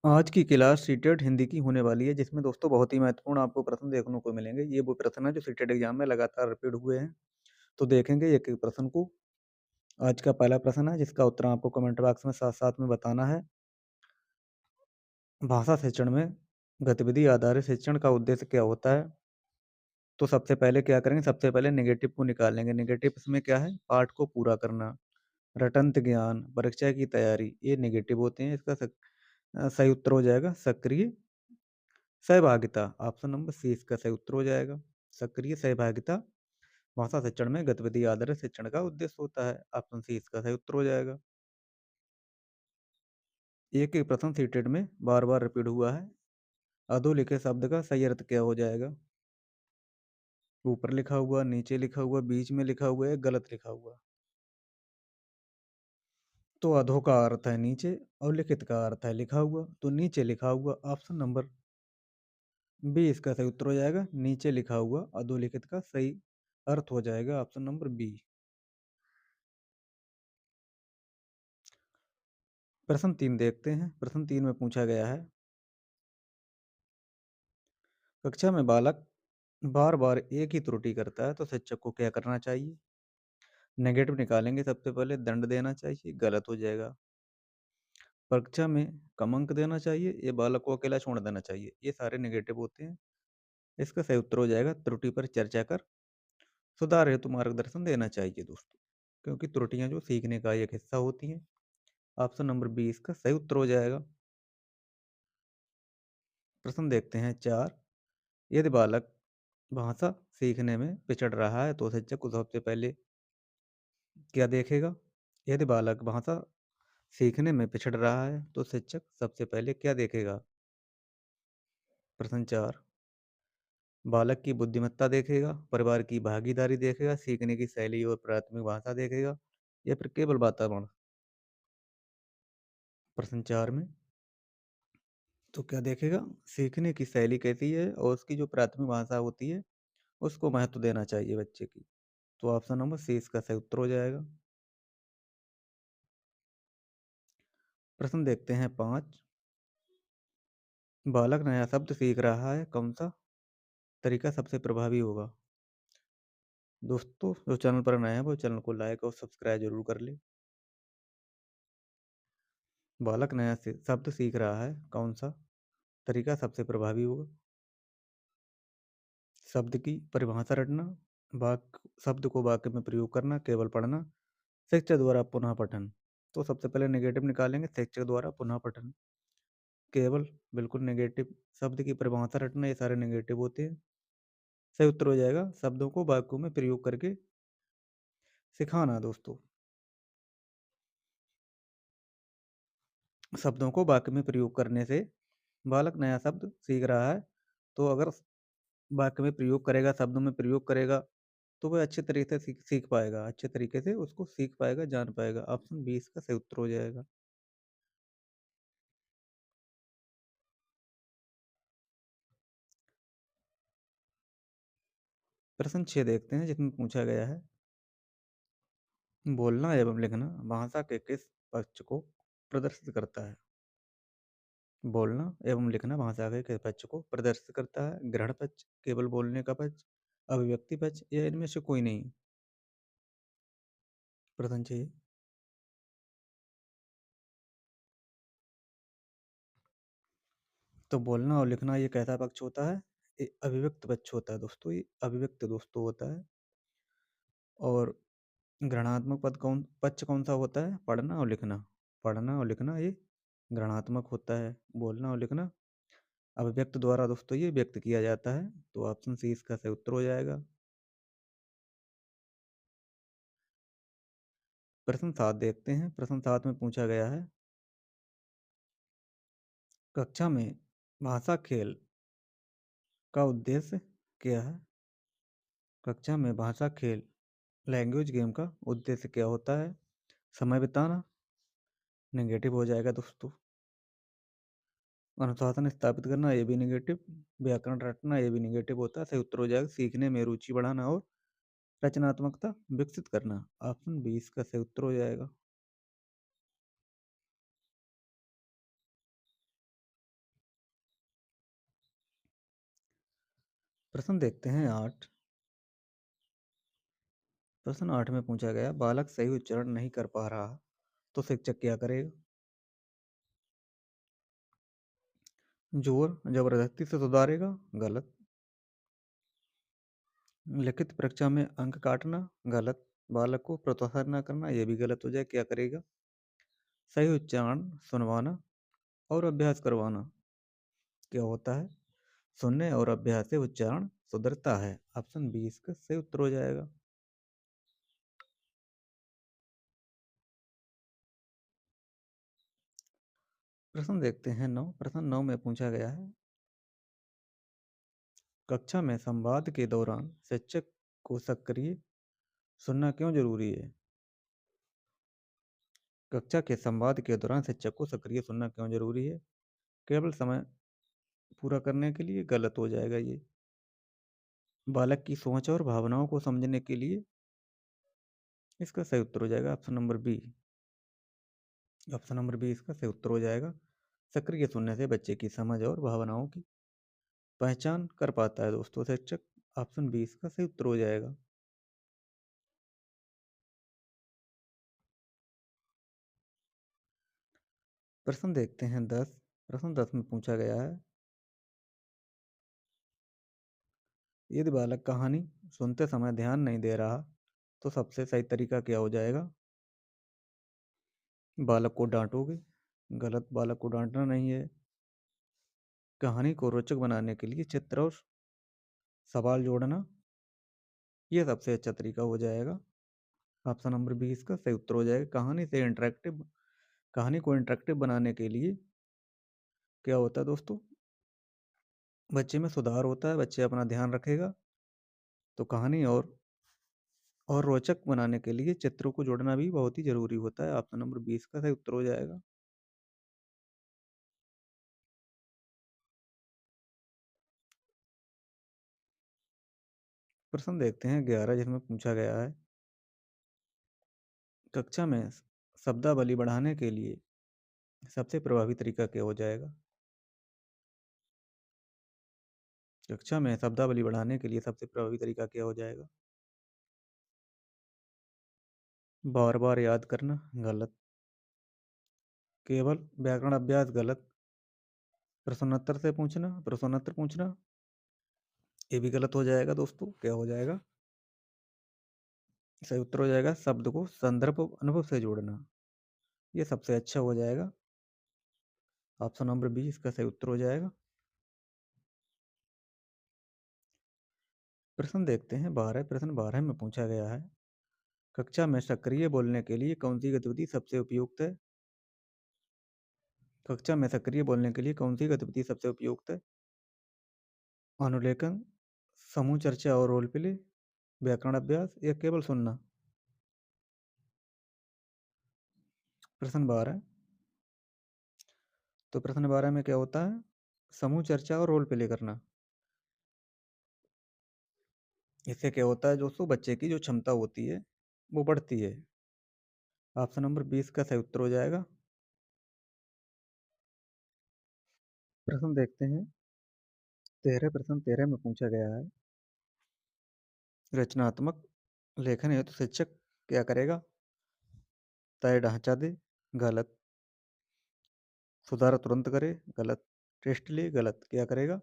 आज की class CTET Hindi की होने वाली है, जिसमें दोस्तों बहुत ही महत्वपूर्ण आपको प्रश्न देखने को मिलेंगे। ये वो प्रश्न है जो सीटेट एग्जाम में लगातार रिपीट हुए हैं। तो देखेंगे एक एक प्रश्न को। आज का पहला प्रश्न है जिसका उत्तर आपको कमेंट बॉक्स में साथ साथ में बताना है। भाषा शिक्षण में गतिविधि आधारित शिक्षण का उद्देश्य क्या होता है? तो सबसे पहले क्या करेंगे, सबसे पहले नेगेटिव को निकाल लेंगे। नेगेटिव इसमें क्या है? पाठ को पूरा करना, रटंत ज्ञान, परीक्षा की तैयारी, ये नेगेटिव होते हैं। इसका सही उत्तर हो जाएगा सक्रिय सहभागिता। ऑप्शन नंबर सी इसका सही उत्तर हो जाएगा। सक्रिय सहभागिता भाषा शिक्षण में गतिविधि आधारित शिक्षण का उद्देश्य होता है। ऑप्शन सी इसका सही उत्तर हो जाएगा। एक एक प्रश्न सीटेड में बार बार रिपीट हुआ है। अधोलिखित शब्द का सही अर्थ क्या हो जाएगा? ऊपर लिखा हुआ, नीचे लिखा हुआ, बीच में लिखा हुआ है, गलत लिखा हुआ। तो अधो का अर्थ है नीचे और लिखित का अर्थ है लिखा हुआ, तो नीचे लिखा हुआ। ऑप्शन नंबर बी इसका सही उत्तर हो जाएगा। नीचे लिखा हुआ अधोलिखित का सही अर्थ हो जाएगा। Option number B. प्रश्न 3 देखते हैं। प्रश्न 3 में पूछा गया है, कक्षा में बालक बार बार एक ही त्रुटि करता है तो शिक्षक को क्या करना चाहिए? नेगेटिव निकालेंगे। सबसे पहले दंड देना चाहिए, गलत हो जाएगा। परीक्षा में कम अंक देना चाहिए, ये बालक को अकेला छोड़ देना चाहिए, ये सारे नेगेटिव होते हैं। इसका सही उत्तर हो जाएगा त्रुटि पर चर्चा कर सुधार हेतु मार्गदर्शन देना चाहिए दोस्तों, क्योंकि त्रुटियां जो सीखने का एक हिस्सा होती हैं। ऑप्शन नंबर बी इसका सही उत्तर हो जाएगा। प्रश्न देखते हैं 4। यदि बालक भाषा सीखने में पिछड़ रहा है तो शिक्षक को सबसे पहले क्या देखेगा? यदि बालक भाषा सीखने में पिछड़ रहा है तो शिक्षक सबसे पहले क्या देखेगा? प्रश्न 4। बालक की बुद्धिमत्ता देखेगा, परिवार की भागीदारी देखेगा, सीखने की शैली और प्राथमिक भाषा देखेगा, या फिर केवल वातावरण? प्रश्न 4 में तो क्या देखेगा? सीखने की शैली कैसी है और उसकी जो प्राथमिक भाषा होती है उसको महत्व देना चाहिए बच्चे की। तो ऑप्शन नंबर सी इसका सही उत्तर हो जाएगा। प्रश्न देखते हैं 5। बालक नया शब्द सीख रहा है, कौन सा तरीका सबसे प्रभावी होगा? दोस्तों जो चैनल पर नए हैं वो चैनल को लाइक और सब्सक्राइब जरूर कर ले। बालक नया शब्द सीख रहा है, कौन सा तरीका सबसे प्रभावी होगा? शब्द की परिभाषा रटना, वाक्य शब्द को वाक्य में प्रयोग करना, केवल पढ़ना, शिक्षक द्वारा पुनः पठन। तो सबसे पहले नेगेटिव निकालेंगे। शिक्षक द्वारा पुनः पठन केवल, बिल्कुल नेगेटिव। शब्द की परिभाषा रटना, ये सारे नेगेटिव होते हैं। सही उत्तर हो जाएगा शब्दों को वाक्यों में प्रयोग करके सिखाना। दोस्तों शब्दों को वाक्य में प्रयोग करने से बालक नया शब्द सीख रहा है, तो अगर वाक्य में प्रयोग करेगा, शब्दों में प्रयोग करेगा, तो वह अच्छे तरीके से सीख पाएगा, अच्छे तरीके से उसको सीख पाएगा, जान पाएगा। ऑप्शन बी इसका सही उत्तर हो जाएगा। प्रश्न 6 देखते हैं जिसमें पूछा गया है, बोलना एवं लिखना भाषा के किस पक्ष को प्रदर्शित करता है? बोलना एवं लिखना भाषा के किस पक्ष को प्रदर्शित करता है? ग्रहण पक्ष, केवल बोलने का पक्ष, अभिव्यक्ति पक्ष, या इनमें से कोई नहीं? प्रश्न 6। तो बोलना और लिखना ये कैसा पक्ष होता है? ये अभिव्यक्त पक्ष होता है दोस्तों, ये अभिव्यक्त दोस्तों होता है। और ग्रहणात्मक पक्ष कौन सा होता है? पढ़ना और लिखना। पढ़ना और लिखना ये ग्रहणात्मक होता है। बोलना और लिखना अभिव्यक्त द्वारा दोस्तों ये व्यक्त किया जाता है। तो ऑप्शन सी इसका सही उत्तर हो जाएगा। प्रश्न 7 देखते हैं। प्रश्न 7 में पूछा गया है, कक्षा में भाषा खेल का उद्देश्य क्या है? कक्षा में भाषा खेल लैंग्वेज गेम का उद्देश्य क्या होता है? समय बिताना, नेगेटिव हो जाएगा दोस्तों। अनुशासन स्थापित करना, ये भी नेगेटिव। व्याकरण रटना, ये भी नेगेटिव होता है। सही उत्तर हो जाएगा सीखने में रुचि बढ़ाना और रचनात्मकता विकसित करना। ऑप्शन बी इसका सही उत्तर हो जाएगा। प्रश्न देखते हैं 8। प्रश्न 8 में पूछा गया, बालक सही उच्चारण नहीं कर पा रहा तो शिक्षक क्या करेगा? जोर जबरदस्ती से सुधारेगा, गलत। लिखित परीक्षा में अंक काटना, गलत। बालक को प्रोत्साहन न करना, यह भी गलत हो जाए, क्या करेगा? सही उच्चारण सुनवाना और अभ्यास करवाना। क्या होता है? सुनने और अभ्यास से उच्चारण सुधरता है। ऑप्शन बी इसका सही उत्तर हो जाएगा। प्रश्न देखते हैं 9। प्रश्न 9 में पूछा गया है, कक्षा में संवाद के दौरान शिक्षक को सक्रिय सुनना क्यों जरूरी है? कक्षा के संवाद के दौरान शिक्षक को सक्रिय सुनना क्यों जरूरी है? केवल समय पूरा करने के लिए, गलत हो जाएगा ये। बालक की सोच और भावनाओं को समझने के लिए, इसका सही उत्तर हो जाएगा option number B. Option number B इसका सही उत्तर हो जाएगा। सक्रिय सुनने से बच्चे की समझ और भावनाओं की पहचान कर पाता है दोस्तों शिक्षक। ऑप्शन बी इसका सही उत्तर हो जाएगा। प्रश्न देखते हैं 10। प्रश्न 10 में पूछा गया है, यदि बालक कहानी सुनते समय ध्यान नहीं दे रहा तो सबसे सही तरीका क्या हो जाएगा? बालक को डांटोगे, गलत। बालक को डांटना नहीं है। कहानी को रोचक बनाने के लिए चित्र और सवाल जोड़ना, यह सबसे अच्छा तरीका हो जाएगा। ऑप्शन नंबर बी इसका सही उत्तर हो जाएगा। कहानी को इंटरेक्टिव बनाने के लिए क्या होता है दोस्तों? बच्चे में सुधार होता है, बच्चे अपना ध्यान रखेगा। तो कहानी और रोचक बनाने के लिए चित्रों को जोड़ना भी बहुत ही जरूरी होता है। ऑप्शन नंबर 20 का सही उत्तर हो जाएगा। प्रश्न देखते हैं 11, जिसमें पूछा गया है, कक्षा में शब्दावली बढ़ाने के लिए सबसे प्रभावी तरीका क्या हो जाएगा? कक्षा में शब्दावली बढ़ाने के लिए सबसे प्रभावी तरीका क्या हो जाएगा? बार बार याद करना, गलत। केवल व्याकरण अभ्यास, गलत। प्रश्नोत्तर पूछना, ये भी गलत हो जाएगा दोस्तों। क्या हो जाएगा? सही उत्तर हो जाएगा, शब्द को संदर्भ और अनुभव से जोड़ना, ये सबसे अच्छा हो जाएगा। ऑप्शन नंबर बी इसका सही उत्तर हो जाएगा। प्रश्न देखते हैं 12। प्रश्न 12 में पूछा गया है, कक्षा में सक्रिय बोलने के लिए कौन सी गतिविधि सबसे उपयुक्त है? कक्षा में सक्रिय बोलने के लिए कौन सी गतिविधि सबसे उपयुक्त है? अनुलेखन, समूह चर्चा और रोल प्ले, व्याकरण अभ्यास या केवल सुनना? प्रश्न 12। तो प्रश्न 12 में क्या होता है? समूह चर्चा और रोल प्ले करना। इससे क्या होता है दोस्तों? बच्चे की जो क्षमता होती है वो बढ़ती है। ऑप्शन नंबर 20 का सही उत्तर हो जाएगा। प्रश्न देखते हैं 13। प्रश्न 13 में पूछा गया है, रचनात्मक लेखन है तो शिक्षक क्या करेगा? तय ढांचा दे, गलत। सुधार तुरंत करे, गलत। टेस्ट ले, गलत। क्या करेगा?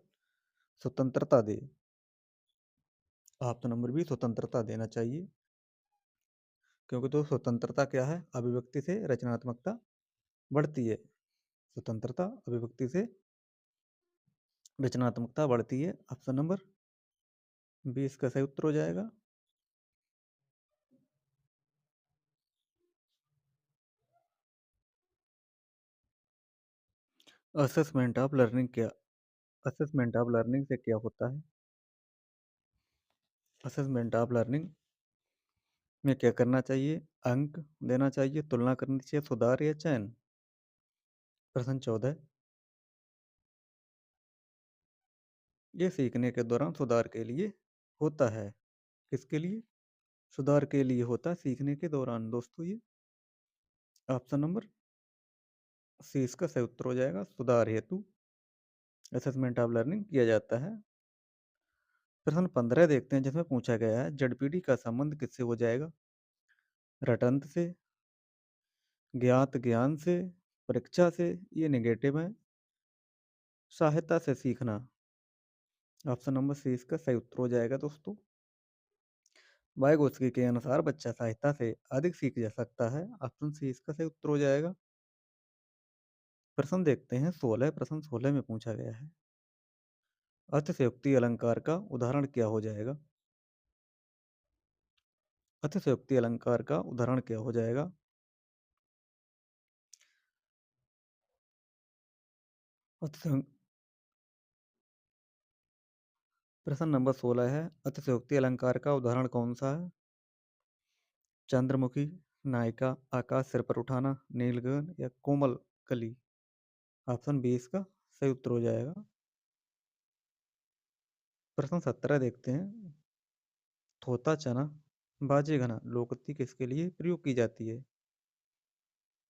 स्वतंत्रता दे। ऑप्शन नंबर बी स्वतंत्रता देना चाहिए, क्योंकि तो स्वतंत्रता क्या है? अभिव्यक्ति से रचनात्मकता बढ़ती है। स्वतंत्रता अभिव्यक्ति से रचनात्मकता बढ़ती है। ऑप्शन नंबर बी इसका सही उत्तर हो जाएगा। असेसमेंट ऑफ लर्निंग क्या असेसमेंट ऑफ लर्निंग से क्या होता है? असेसमेंट ऑफ लर्निंग में क्या करना चाहिए? अंक देना चाहिए, तुलना करनी चाहिए, सुधार या चयन? प्रश्न 14। ये सीखने के दौरान सुधार के लिए होता है। किसके लिए सुधार के लिए होता है? सीखने के दौरान दोस्तों ये। ऑप्शन नंबर सी इसका सही उत्तर हो जाएगा। सुधार हेतु असेसमेंट ऑफ लर्निंग किया जाता है। प्रश्न 15 देखते हैं, जिसमें पूछा गया है जड़पीढ़ी का संबंध किससे हो जाएगा? रटंत से, ज्ञात ज्ञान से, परीक्षा से, ये नेगेटिव है, सहायता से सीखना। ऑप्शन नंबर सी इसका सही उत्तर हो जाएगा दोस्तों। वाइगोत्स्की के अनुसार बच्चा सहायता से अधिक सीख जा सकता है। ऑप्शन सी इसका सही उत्तर हो जाएगा। प्रश्न देखते हैं 16, प्रश्न 16 में पूछा गया है अतिशयोक्ति अलंकार का उदाहरण क्या हो जाएगा? अतिशयोक्ति अलंकार का उदाहरण क्या हो जाएगा? अतिशयो- प्रश्न नंबर 16 है अतिशयोक्ति अलंकार का उदाहरण कौन सा है? चंद्रमुखी, नायिका, आकाश सिर पर उठाना, नीलगगन या कोमल कली। ऑप्शन बी इसका सही उत्तर हो जाएगा। प्रश्न 17 देखते हैं थोता चना बाजे घना लोकोक्ति किसके लिए प्रयोग की जाती है?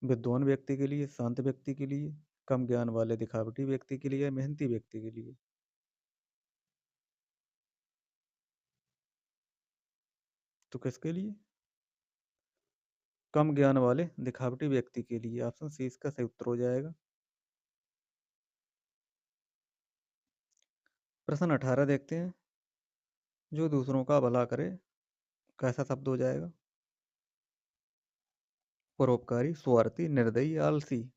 विद्वान व्यक्ति के लिए, शांत व्यक्ति के लिए, कम ज्ञान वाले दिखावटी व्यक्ति के लिए या मेहनती व्यक्ति के लिए? तो किसके लिए? कम ज्ञान वाले दिखावटी व्यक्ति के लिए। ऑप्शन सी इसका सही उत्तर हो जाएगा। प्रश्न 18 देखते हैं जो दूसरों का भला करे कैसा शब्द हो जाएगा? परोपकारी, स्वार्थी, निर्दयी, आलसी।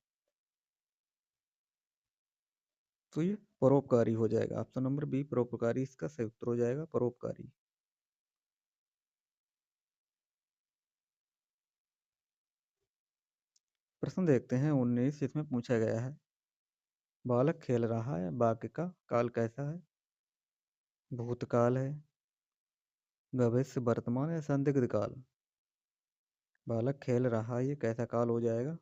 तो ये परोपकारी हो जाएगा। ऑप्शन नंबर बी परोपकारी इसका सही उत्तर हो जाएगा, परोपकारी। प्रश्न देखते हैं 19, इसमें पूछा गया है बालक खेल रहा है, वाक्य का काल कैसा है? भूतकाल है, भविष्य, वर्तमान या संदिग्ध काल? बालक खेल रहा है, ये कैसा काल हो जाएगा?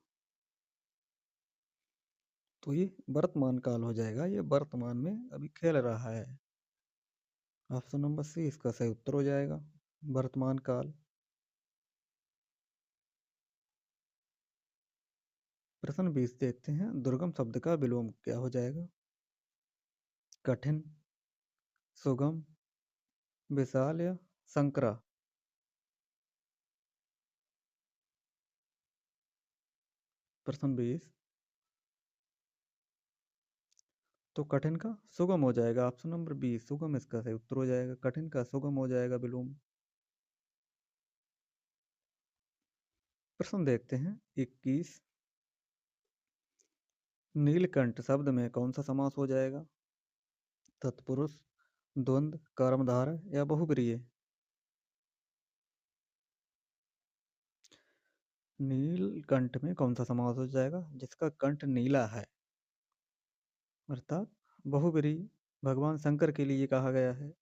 तो ये वर्तमान काल हो जाएगा, ये वर्तमान में अभी खेल रहा है। ऑप्शन नंबर सी इसका सही उत्तर हो जाएगा, वर्तमान काल। प्रश्न 20 देखते हैं दुर्गम शब्द का विलोम क्या हो जाएगा? कठिन, सुगम, विशाल या संकरा? प्रश्न 20, तो कठिन का सुगम हो जाएगा। ऑप्शन नंबर बी सुगम इसका सही उत्तर हो जाएगा, कठिन का सुगम हो जाएगा विलोम। प्रश्न देखते हैं 21, नीलकंठ शब्द में कौन सा समास हो जाएगा? तत्पुरुष, द्वंद्व, कर्मधारय या बहुब्रीहि? नीलकंठ में कौन सा समास हो जाएगा जिसका कंठ नीला है? अर्थात बहुब्रीहि, भगवान शंकर के लिए कहा गया है।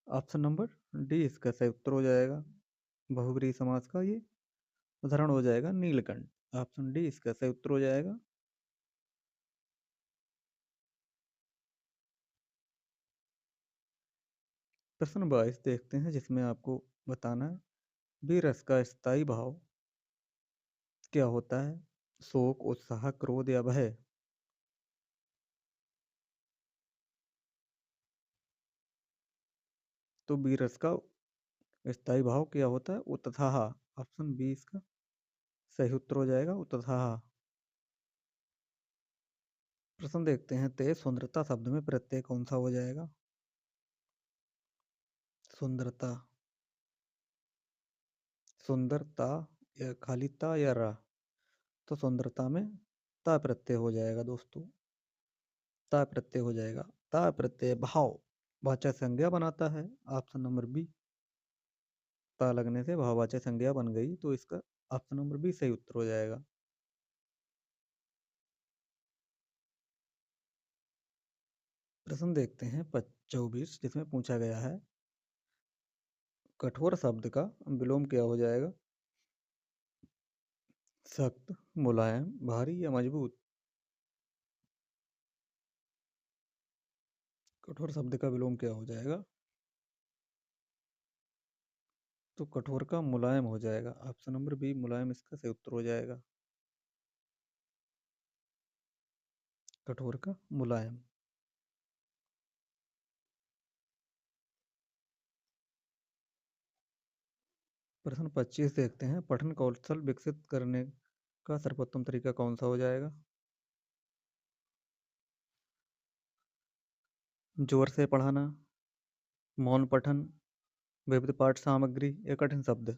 ऑप्शन नंबर डी इसका सही उत्तर हो जाएगा, बहुब्रीहि समास का ये उदाहरण हो जाएगा नीलकंठ। ऑप्शन डी इसका सही उत्तर हो जाएगा। प्रश्न 22 देखते हैं जिसमें आपको बताना है बीरस का स्थायी भाव क्या होता है? शोक, उत्साह, क्रोध या भय? तो बीरस का स्थायी भाव क्या होता है? उत्साह। ऑप्शन बी इसका सही उत्तर हो जाएगा, उत्साह। प्रश्न देखते हैं तेज सुंदरता शब्द में प्रत्यय कौन सा हो जाएगा? सुंदरता, सुंदरता या खाली ता या रा? तो सुंदरता में ता प्रत्यय हो जाएगा दोस्तों, ता प्रत्यय हो जाएगा। ता प्रत्यय भाव वाचक संज्ञा बनाता है। ऑप्शन नंबर बी, ता लगने से भाववाचक संज्ञा बन गई, तो इसका ऑप्शन नंबर बी सही उत्तर हो जाएगा। प्रश्न देखते हैं 24, जिसमें पूछा गया है कठोर शब्द का विलोम क्या हो जाएगा? सख्त, मुलायम, भारी या मजबूत? कठोर शब्द का विलोम क्या हो जाएगा? तो कठोर का मुलायम हो जाएगा। ऑप्शन नंबर बी मुलायम इसका सही उत्तर हो जाएगा, कठोर का मुलायम। प्रश्न 25 देखते हैं, पठन कौशल विकसित करने का सर्वोत्तम तरीका कौन सा हो जाएगा? जोर से पढ़ाना, मौन पठन, विविध पाठ सामग्री या कठिन शब्द।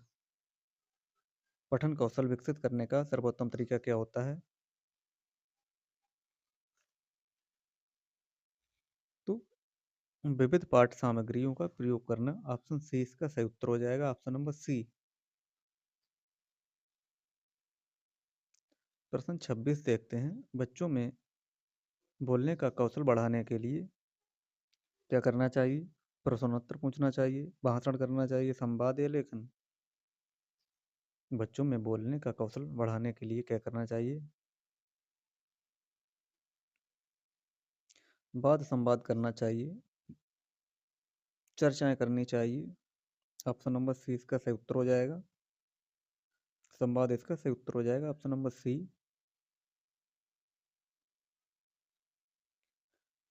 पठन कौशल विकसित करने का सर्वोत्तम तरीका क्या होता है? तो विविध पाठ सामग्रियों का प्रयोग करना। ऑप्शन सी इसका सही उत्तर हो जाएगा, ऑप्शन नंबर सी। प्रश्न 26 देखते हैं, बच्चों में बोलने का कौशल बढ़ाने के लिए क्या करना चाहिए? प्रश्नोत्तर पूछना चाहिए, भाषण करना चाहिए, संवाद या लेखन। बच्चों में बोलने का कौशल बढ़ाने के लिए क्या करना चाहिए? वाद संवाद करना चाहिए, चर्चाएं करनी चाहिए। ऑप्शन नंबर सी इसका सही उत्तर हो जाएगा। संवाद इसका सही उत्तर हो जाएगा, ऑप्शन नंबर सी।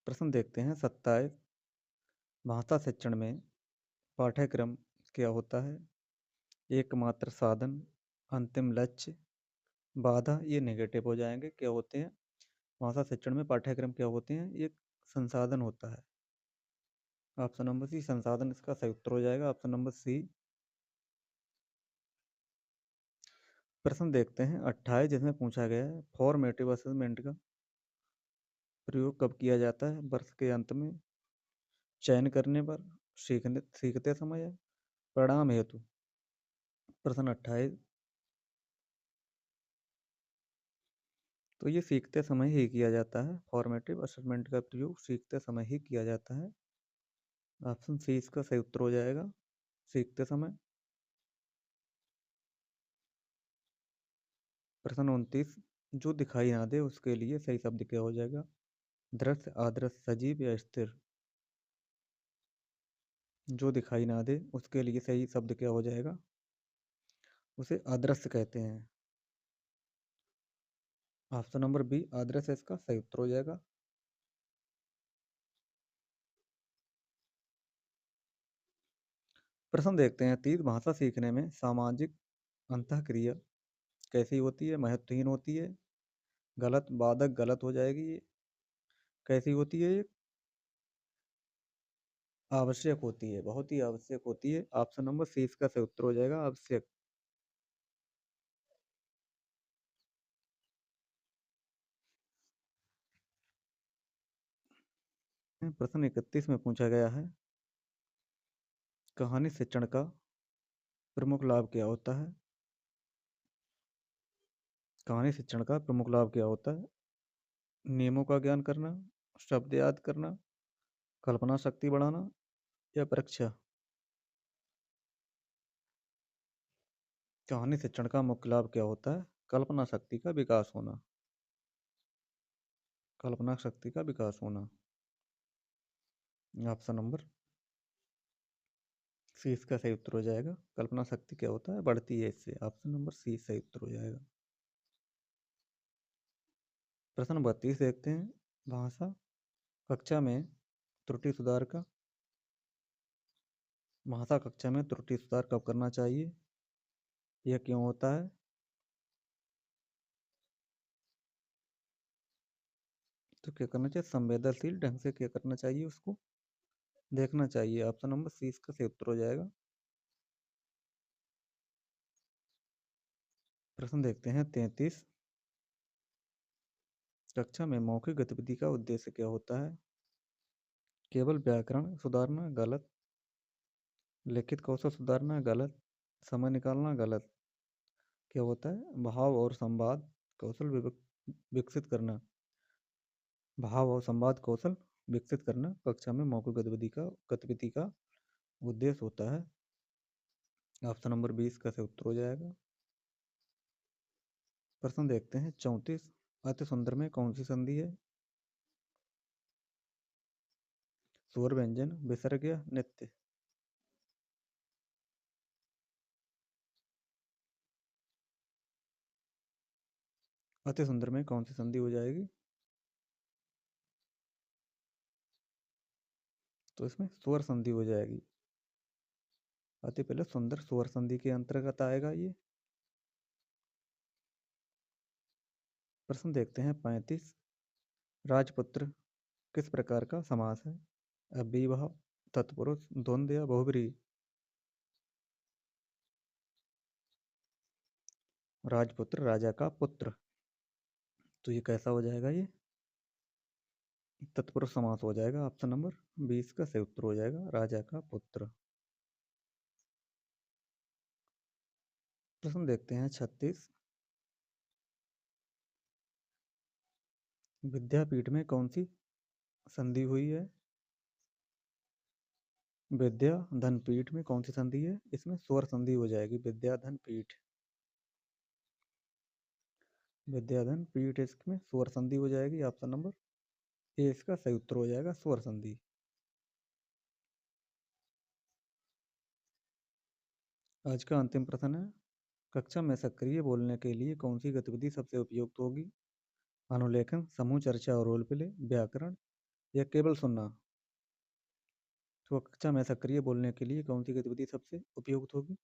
प्रश्न देखते हैं 27, भाषा शिक्षण में पाठ्यक्रम क्या होता है? एकमात्र साधन, अंतिम लक्ष्य, बाधा, ये नेगेटिव हो जाएंगे। क्या होते हैं? भाषा शिक्षण में पाठ्यक्रम क्या होते हैं? एक संसाधन होता है। ऑप्शन नंबर सी संसाधन इसका सही उत्तर हो जाएगा, ऑप्शन नंबर सी। प्रश्न देखते हैं 28, जिसमें पूछा गया है फॉर्मेटिव असेसमेंट का प्रयोग कब किया जाता है? वर्ष के अंत में, चयन करने पर, सीखते समय, परिणाम हेतु। प्रश्न 28, तो ये सीखते समय ही किया जाता है। फॉर्मेटिव असेसमेंट का प्रयोग सीखते समय ही किया जाता है, ऑप्शन सी इसका सही उत्तर हो जाएगा, सीखते समय। प्रश्न 29, जो दिखाई ना दे उसके लिए सही शब्द क्या हो जाएगा? दृश्य, अदृश्य, सजीव या स्थिर। जो दिखाई ना दे उसके लिए सही शब्द क्या हो जाएगा? उसे अदृश्य कहते हैं, ऑप्शन नंबर बी अदृश्य इसका सही उत्तर हो जाएगा। प्रश्न देखते हैं 30, भाषा सीखने में सामाजिक अंतःक्रिया कैसी होती है? महत्वहीन होती है, गलत, बाधक, गलत हो जाएगी ये। कैसी होती है ये? आवश्यक होती है, बहुत ही आवश्यक होती है, ऑप्शन नंबर सी इसका सही उत्तर हो जाएगा, आवश्यक। प्रश्न 31 में पूछा गया है, कहानी शिक्षण का प्रमुख लाभ क्या होता है? कहानी शिक्षण का प्रमुख लाभ क्या होता है? नियमों का ज्ञान करना, शब्द याद करना, कल्पना शक्ति बढ़ाना या परीक्षा। कहानी शिक्षण का मुख्य लाभ क्या होता है? कल्पना शक्ति का विकास होना, कल्पना शक्ति का विकास होना। ऑप्शन नंबर सी इसका सही उत्तर हो जाएगा। कल्पना शक्ति क्या होता है? बढ़ती है इससे, ऑप्शन नंबर सी सही उत्तर हो जाएगा। प्रश्न 32 देखते हैं, भाषा कक्षा में त्रुटि सुधार का, भाषा कक्षा में त्रुटि सुधार कब करना चाहिए? यह क्यों होता है? तो क्या करना चाहिए? संवेदनशील ढंग से क्या करना चाहिए? उसको देखना चाहिए, ऑप्शन नंबर सी इसका सही उत्तर हो जाएगा। प्रश्न देखते हैं 33, कक्षा में मौखिक गतिविधि का उद्देश्य क्या होता है? केवल व्याकरण सुधारना, गलत। लिखित कौशल सुधारना, गलत। समय निकालना, गलत। क्या होता है? भाव और संवाद कौशल विकसित करना, भाव और संवाद कौशल विकसित करना कक्षा में मौखिक गतिविधि का उद्देश्य होता है, ऑप्शन नंबर 20 का सही उत्तर हो जाएगा। प्रश्न देखते हैं 34, अति सुंदर में कौन सी संधि है? स्वर व्यंजन, विसर्ग या नित्य। अति सुंदर में कौन सी संधि हो जाएगी? तो इसमें स्वर संधि हो जाएगी। अति पहले सुंदर स्वर संधि के अंतर्गत आएगा ये। प्रश्न देखते हैं 35। राजपुत्र किस प्रकार का समास है? अव्ययीभाव, तत्पुरुष, द्वंद्व या बहुब्रीहि? राजपुत्र राजा का पुत्र, तो ये कैसा हो जाएगा? ये तत्पुरुष समास हो जाएगा। ऑप्शन नंबर 20 का सही उत्तर हो जाएगा राजा का पुत्र। प्रश्न देखते हैं 36। विद्यापीठ में कौन सी संधि हुई है? विद्या धन पीठ में कौन सी संधि है? इसमें स्वर संधि हो जाएगी, विद्या धन पीठ। विद्याधन पीठ, इसमें स्वर संधि हो जाएगी। ऑप्शन नंबर ए इसका सही उत्तर हो जाएगा, स्वर संधि। आज का अंतिम प्रश्न है, कक्षा में सक्रिय बोलने के लिए कौन सी गतिविधि सबसे उपयुक्त होगी? अनुलेखन, समूह चर्चा और रोल प्ले, व्याकरण या केवल सुनना? तो कक्षा में सक्रिय बोलने के लिए कौन सी गतिविधि सबसे उपयुक्त होगी?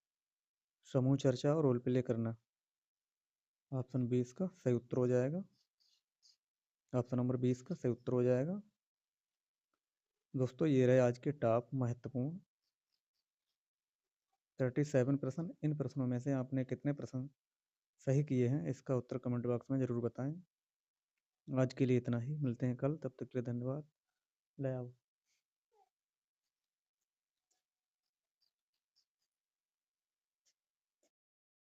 समूह चर्चा और रोल प्ले करना। ऑप्शन 20 का सही उत्तर हो जाएगा। ऑप्शन नंबर 20 का सही उत्तर हो जाएगा। दोस्तों ये रहे आज के टॉप महत्वपूर्ण 37 प्रश्न। इन प्रश्नों में से आपने कितने प्रश्न सही किए हैं इसका उत्तर कमेंट बॉक्स में ज़रूर बताएं। आज के लिए इतना ही, मिलते हैं कल, तब तक के लिए धन्यवाद। ले आओ।